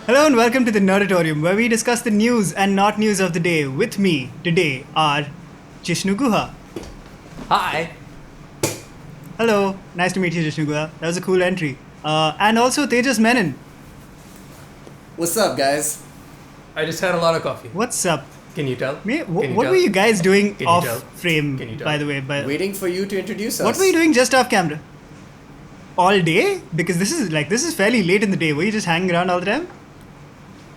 Hello and welcome to the Nerditorium, where we discuss the news and not news of the day. With me today are Jishnu Guha. Hi. Hello, nice to meet you, Jishnu Guha. That was a cool entry. And also Tejas Menon. What's up, guys? I just had a lot of coffee. What's up? Can you tell? What were you guys doing Can you off tell? frame, Can you tell? by the way? Waiting for you to introduce us. What were you doing just off camera? All day? Because this is fairly late in the day. Were you just hanging around all the time?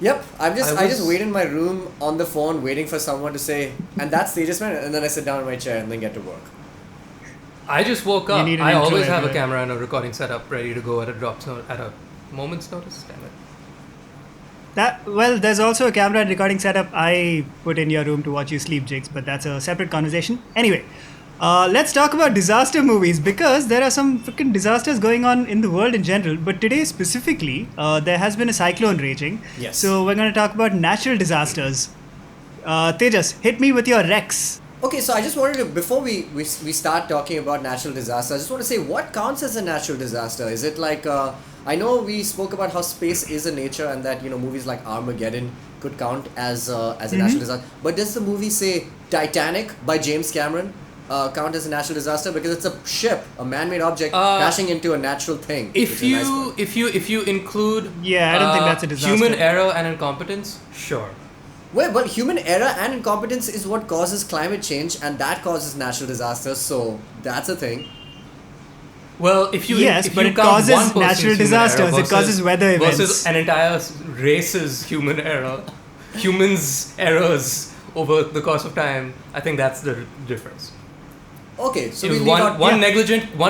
Yep, I was- just wait in my room on the phone waiting for someone to say, and that's Tejas Man, and then I sit down in my chair and then get to work. I just woke up. need an I intro always have a everywhere. camera and a recording setup ready to go at a moment's notice. Damn it. There's also a camera and recording setup I put in your room to watch you sleep, Jigs, but that's a separate conversation. Anyway, let's talk about disaster movies because there are some freaking disasters going on in the world in general, but today specifically, there has been a cyclone raging. Yes. So we're going to talk about natural disasters. Tejas, hit me with your Rex. Okay, so I just wanted to, before we start talking about natural disasters, I just want to say, what counts as a natural disaster? Is it like, I know we spoke about how space is a nature and that, movies like Armageddon could count as a natural disaster. But does the movie, say, Titanic by James Cameron count as a natural disaster? Because it's a ship, a man-made object, crashing into a natural thing. If you include Yeah, I don't think that's a disaster. human error and incompetence, sure. Well, but human error and incompetence is what causes climate change, and that causes natural disasters, so that's a thing. Well, if you Yes, if but you it count causes one person's natural human disasters, error it causes weather events. versus an entire race's human error, humans' errors over the course of time, I think that's the difference. Okay, so It we was leave out... one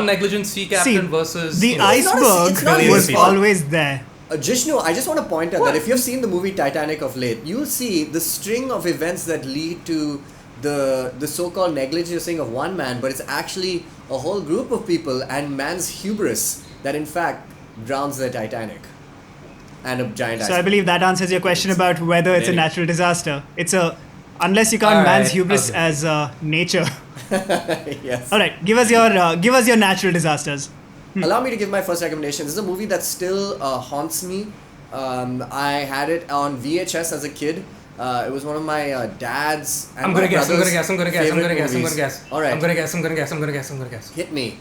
negligent sea captain versus the you know, iceberg it's not was his fault. always there. Jishnu, I just want to point out that if you've seen the movie Titanic of late, you'll see the string of events that lead to the so-called negligencing of one man, but it's actually a whole group of people and man's hubris that in fact drowns the Titanic and a giant So I iceberg. believe that answers your question about whether it's a Maybe. natural disaster. Unless you count Alright, man's hubris okay. as nature. Yes. All right, give us your natural disasters. Allow me to give my first recommendation. This is a movie that still haunts me. I had it on VHS as a kid. It was one of my dad's and I'm my gonna guess. brother's favorite movies. All right. I'm gonna guess. Hit me.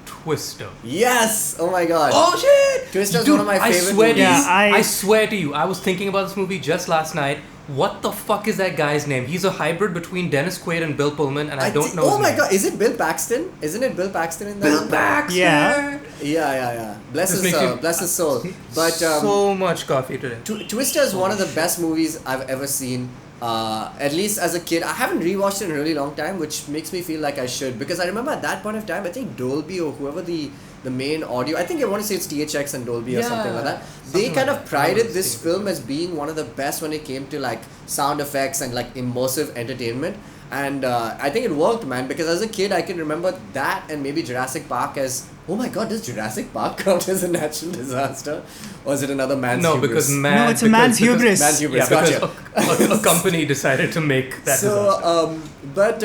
Twister. Yes! Oh my god. Oh shit! Twister is Dude, one of my I favorite swear movies. To you, Yeah, I swear to you, I was thinking about this movie just last night. What the fuck is that guy's name? He's a hybrid between Dennis Quaid and Bill Pullman, and I don't know. Oh his my name. god, is it Bill Paxton? Isn't it Bill Paxton in that? Bill Baxter. Yeah. Yeah. Bless This his makes you- bless his soul. But So much coffee today. Twister is one of the best movies I've ever seen. At least as a kid. I haven't rewatched it in a really long time, which makes me feel like I should. Because I remember at that point of time, I think Dolby or whoever the main audio, I think I want to say it's THX and Dolby or something like that. They something kind like of that. prided I this was film as being one of the best when it came to like sound effects and like immersive entertainment. And I think it worked, man, because as a kid I can remember that and maybe Jurassic Park as, oh my god, does Jurassic Park count as a natural disaster? Or is it another man's No, hubris? because No, it's a man's hubris. Man's hubris, Yeah, gotcha. because a company decided to make that disaster. So, but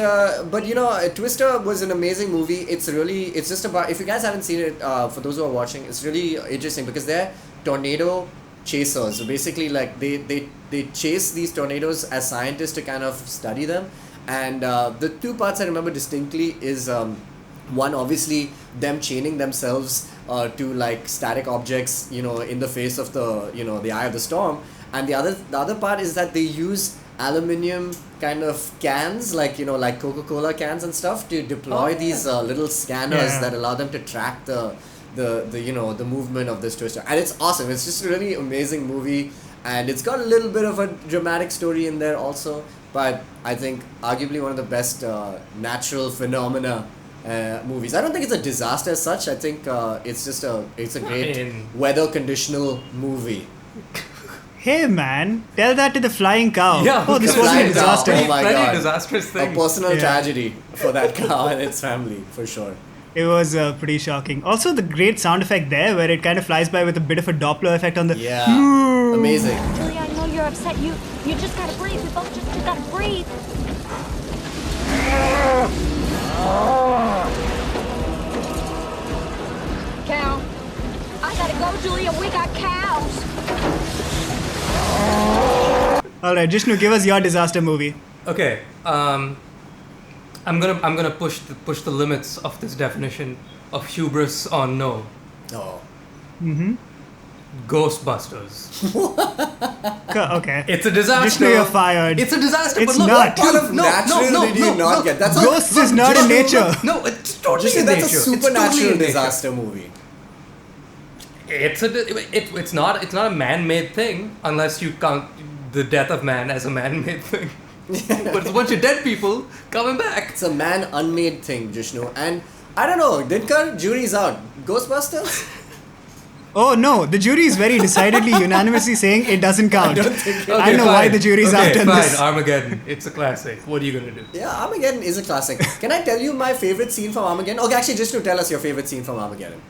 Twister was an amazing movie. It's just about, if you guys haven't seen it, for those who are watching, it's really interesting because they're tornado chasers. So basically, like they chase these tornadoes as scientists to kind of study them. And the two parts I remember distinctly is one, obviously them chaining themselves to like static objects, in the face of the eye of the storm. And the other part is that they use aluminium kind of cans, like Coca-Cola cans and stuff, to deploy these little scanners that allow them to track the movement of this twister. And it's awesome. It's just a really amazing movie, and it's got a little bit of a dramatic story in there also. But I think arguably one of the best natural phenomena movies. I don't think it's a disaster as such. I think it's a great weather conditional movie. Hey man, tell that to the flying cow. Yeah, Oh, this the wasn't a flying cow. disaster. Oh my Pretty god. disastrous A thing. personal Yeah. tragedy for that cow and its family, for sure. It was pretty shocking. Also, the great sound effect there, where it kind of flies by with a bit of a Doppler effect on the. Yeah, amazing. Julia, I know you're upset. You just gotta breathe. We both just gotta breathe. Cow. I gotta go, Julia. We got cows. All right, Jishnu, give us your disaster movie. Okay. I'm gonna push the limits of this definition of hubris on no. Oh. Ghostbusters. Okay. It's a disaster. Jishnu, you're fired. It's a disaster. It's but look, not. What part of natural did you not get? That's Ghosts is not in nature. No, it's totally Jishnu, in that's nature. a It's supernatural totally in nature. disaster movie. It's not a man-made thing unless you count the death of man as a man-made thing. But it's a bunch of dead people coming back. It's a man unmade thing, Jishnu. And I don't know, Dinkar, jury's out. Ghostbusters? Oh no, the jury is very decidedly unanimously saying it doesn't count. I don't think it- I know why the jury's out on fine. this. Armageddon. It's a classic. What are you gonna do? Yeah, Armageddon is a classic. Can I tell you my favorite scene from Armageddon? Okay, actually, just to tell us your favorite scene from Armageddon.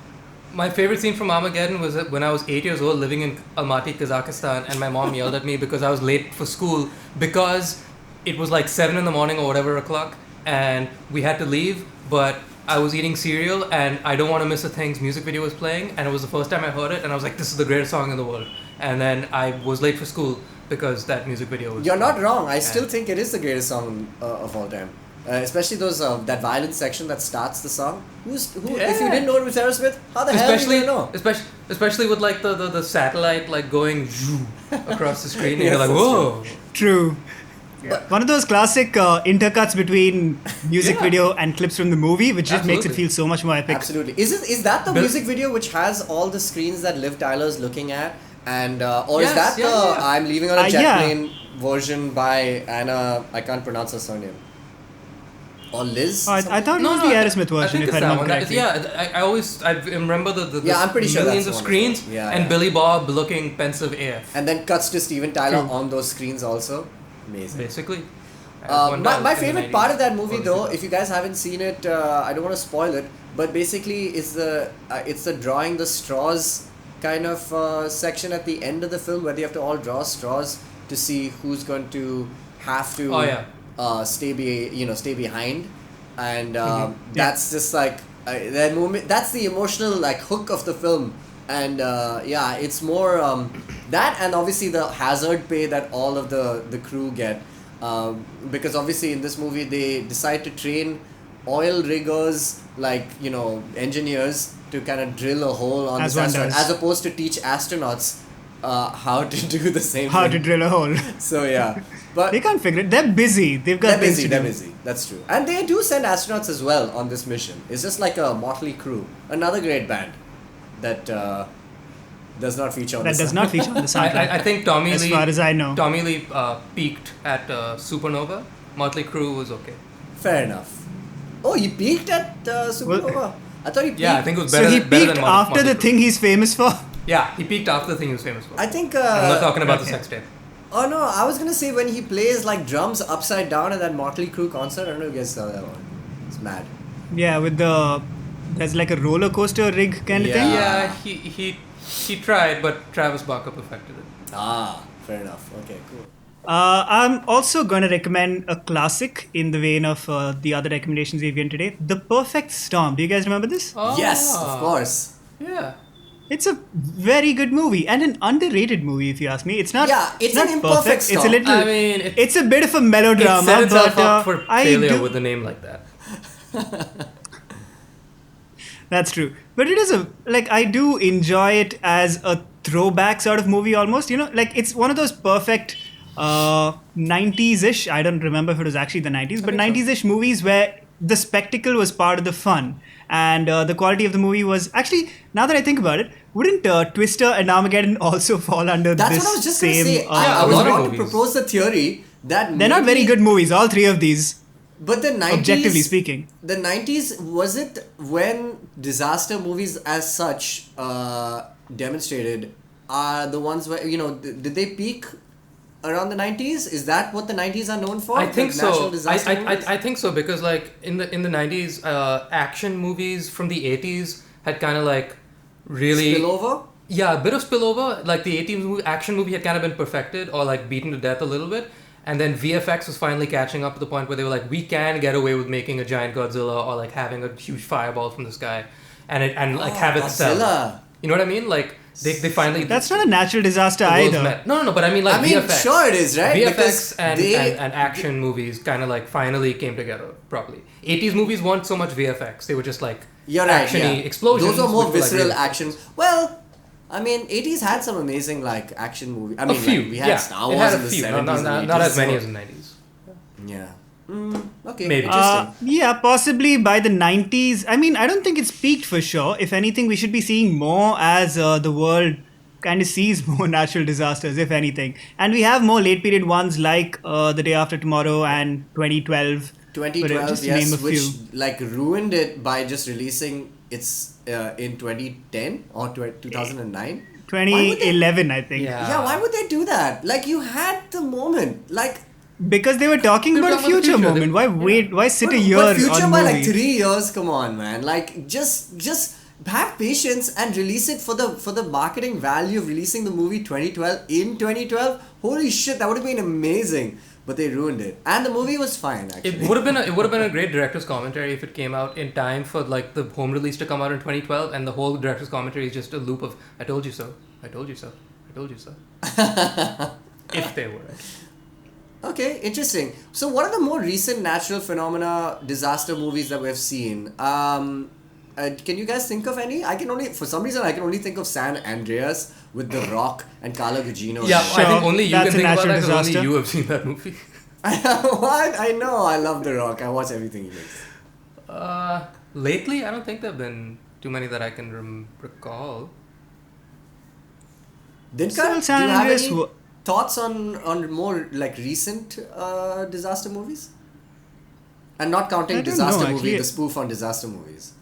My favorite scene from Armageddon was when I was 8 years old living in Almaty, Kazakhstan, and my mom yelled at me because I was late for school because it was like 7 in the morning or whatever o'clock, and we had to leave, but I was eating cereal and I Don't Want to Miss a Thing's music video was playing, and it was the first time I heard it, and I was like, this is the greatest song in the world. And then I was late for school because that music video was... You're not wrong. I still think it is the greatest song of all time. Especially those that violin section that starts the song. Who? If you didn't know it was Aerosmith, how the hell do you know? Especially with like the satellite like going across the screen, and Yes, you're like, that's whoa. True. Yeah. One of those classic intercuts between music video and clips from the movie, which just makes it Absolutely. feel so much more epic. Absolutely. Is that the music video which has all the screens that Liv Tyler's looking at? And or is Yes, that yeah, the yeah. I'm Leaving on a Jet Yeah. Plane version by Anna? I can't pronounce her surname. Or Liz? Oh, I something? thought it was the Aerosmith version, I think if it's I that remember one. correctly. I always remember the Yeah, I'm pretty sure millions that's of the one as well. screens Yeah, and yeah. Billy Bob looking pensive AF. And then cuts to Steven Tyler True. on those screens also. Amazing. Basically. My favorite part of that movie, though, if you guys haven't seen it, I don't want to spoil it, but basically it's the drawing the straws kind of section at the end of the film where they have to all draw straws to see who's going to have to stay behind, and that's just like that moment. That's the emotional like hook of the film, and it's more that, and obviously the hazard pay that all of the crew get. Because obviously in this movie they decide to train oil riggers, like engineers, to kind of drill a hole on As this one asteroid, does. as opposed to teach astronauts how to do the same How thing. to drill a hole. So yeah, but They can't figure it. They're busy. They've got they're things busy. to They're do. busy. That's true, and they do send astronauts as well on this mission. It's just like a motley crew, another great band that does not feature on That the does sound- not feature on the soundtrack. I think Tommy as Lee. far as I know. Tommy Lee peaked at Supernova. Motley Crue was okay. Fair enough. Oh, he peaked at Supernova. I thought he peaked. Yeah, I think it was So better. he better peaked than after Motley the Crue. thing he's famous for? Yeah, he peaked after the thing he was famous for. I think. I'm not talking about okay. the sex tape. Oh no, I was gonna say when he plays like drums upside down at that Motley Crue concert. I don't know if you guys saw that one. It's mad. Yeah, with there's like a roller coaster rig kind of thing. Yeah. Yeah, he tried, but Travis Barker perfected it. Ah, fair enough. Okay, cool. I'm also going to recommend a classic in the vein of the other recommendations we've given today. The Perfect Storm. Do you guys remember this? Yes, of course. Yeah. It's a very good movie and an underrated movie, if you ask me. It's not. Yeah, it's not an imperfect perfect. It's a storm. little. I mean, it's a bit of a melodrama, It set itself but up for I failure do. with a name like that. That's true. But it is I do enjoy it as a throwback sort of movie almost, like it's one of those perfect 90s-ish, I don't remember if it was actually the 90s, but 90s-ish movies where the spectacle was part of the fun. And the quality of the movie was actually, now that I think about it, wouldn't Twister and Armageddon also fall under That's this what I was just same? gonna say. Yeah, I a was lot of about to movies. propose the theory that They're not very good movies, all three of these. But the 90s, Objectively speaking. the 90s, was it when disaster movies as such demonstrated are the ones where, did they peak around the 90s? Is that what the 90s are known for? I think The natural so. disaster movies? I think so because like in the 90s, action movies from the 80s had kind of like really Spillover? Yeah, a bit of spillover. Like the 80s action movie had kind of been perfected or like beaten to death a little bit. And then VFX was finally catching up to the point where they were like, we can get away with making a giant Godzilla or like having a huge fireball from the sky and have it sell. Godzilla. You know what I mean? Like They finally. That's not a natural disaster the worlds either. met. No, but I mean like VFX. Sure it is, right? VFX Because and action movies kind of like finally came together properly. 80s movies weren't so much VFX. They were just like You're right, actiony explosions. Those are more which were, like, visceral really action. Well, I mean, 80s had some amazing like action movies. I a mean, few. Like, we had Yeah, Star it Wars had in a the few. 70s and 80s. Not as many so- as the 90s. Yeah. Okay. Maybe. Interesting. Yeah, possibly by the 90s. I mean, I don't think it's peaked for sure. If anything, we should be seeing more as the world kind of sees more natural disasters, if anything. And we have more late period ones like The Day After Tomorrow and 2012. 2012, just to name yes, a which few. like ruined it by just releasing its in 2010 or 2009. 2011, I think. Yeah. Yeah, why would they do that? Like you had the moment, like. Because they were talking They were about a talking about the future future. moment. Why wait? Why sit a But year future on by movie? like 3 years. Come on, man. Like just have patience and release it for the marketing value of releasing the movie 2012 in 2012. Holy shit, that would have been amazing. But they ruined it, and the movie was fine. Actually, It would have been a great director's commentary if it came out in time for like the home release to come out in 2012, and the whole director's commentary is just a loop of "I told you so, I told you so, I told you so." If they were. Okay, interesting. So, what are the more recent natural phenomena, disaster movies that we've seen? Can you guys think of any? For some reason, I can only think of San Andreas with The Rock and Carla Gugino. Yeah, Sure, I think only you that's can a think about natural that because disaster. only you have seen that movie. What? I know, I love The Rock. I watch everything he makes. Lately, I don't think there've been too many that I can recall. Dinka, So, do San you have Andreas any wa- thoughts on more like recent disaster movies? And not counting I don't disaster know, movie, actually. the spoof on disaster movies.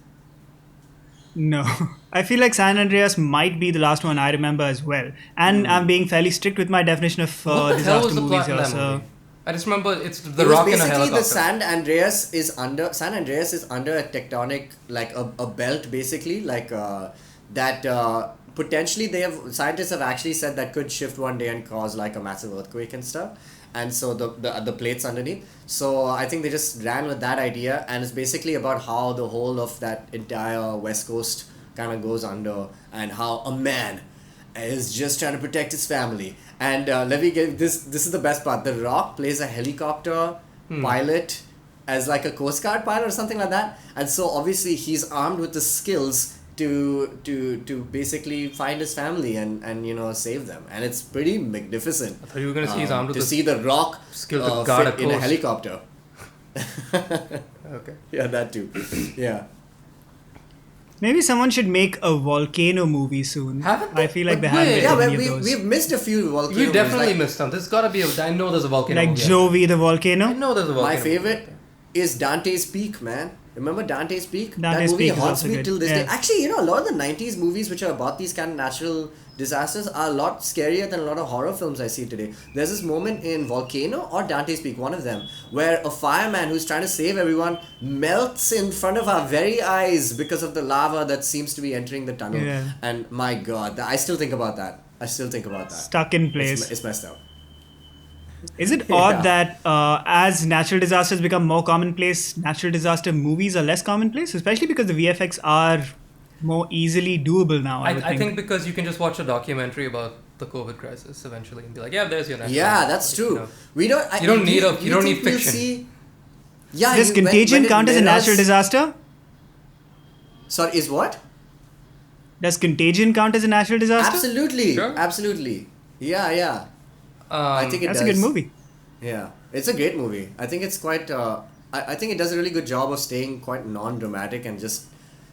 No. I feel like San Andreas might be the last one I remember as well. And I'm being fairly strict with my definition of What the hell disaster was the movies plot in here. that So movie? I just remember it's the It was Rock in a basically helicopter. the San Andreas is under a tectonic, like a belt basically, like that potentially scientists have actually said that could shift one day and cause like a massive earthquake and stuff. And so the plates underneath. So I think they just ran with that idea, and it's basically about how the whole of that entire West Coast kind of goes under, and how a man is just trying to protect his family. And let me get this. This is the best part. The Rock plays a helicopter pilot as like a Coast Guard pilot or something like that. And so obviously he's armed with the skills to basically find his family and save them. And it's pretty magnificent. I thought you were gonna say he's armed with to the see the Rock skill to guard a fit in a coast. helicopter. Okay. Yeah, that too. Yeah. maybe someone should make a volcano movie soon. Haven't I they? feel like But they haven't wait. made Yeah, any well, of we those. we've missed a few volcano We definitely movies, missed some. There's gotta be I know there's a volcano. Like movie out Jovi the there. volcano. I know there's a volcano. My favorite is Dante's Peak, man. Remember Dante's Peak? Dante's That movie Peak is haunts also me good, till this yeah. day. Actually, a lot of the 90s movies which are about these kind of natural disasters are a lot scarier than a lot of horror films I see today. There's this moment in Volcano or Dante's Peak, one of them, where a fireman who's trying to save everyone melts in front of our very eyes because of the lava that seems to be entering the tunnel. Yeah. And my god, I still think about that. Stuck in place. It's messed up. Is it Yeah. odd that as natural disasters become more commonplace, natural disaster movies are less commonplace? Especially because the VFX are more easily doable now. I would I think because you can just watch a documentary about the COVID crisis eventually and be like, yeah, there's your natural Yeah, disaster. that's Like, true. you know. We don't. You don't need you don't need think we'll fiction. see- Yeah. Does Contagion count as a natural disaster? Sorry, is what? Does Contagion count as a natural disaster? Absolutely. Sure. Absolutely. Yeah. I think it That's does. a good movie. Yeah, it's a great movie. I think it's quite. I think it does a really good job of staying quite non-dramatic and just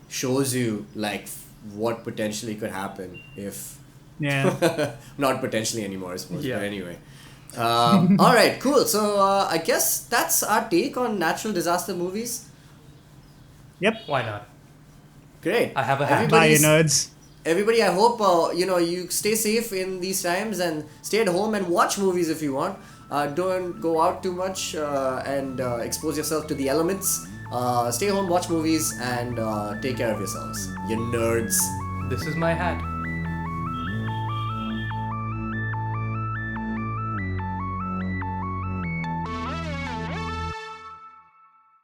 shows you like what potentially could happen if. Yeah. Not potentially anymore, I suppose. Yeah. But anyway. All right, cool. So I guess that's our take on natural disaster movies. Yep. Why not? Great. I have a hat. Bye, you Everybody's- nerds. Everybody, I hope you stay safe in these times and stay at home and watch movies if you want. Don't go out too much and expose yourself to the elements. Stay home, watch movies, and take care of yourselves. You nerds. This is my hat.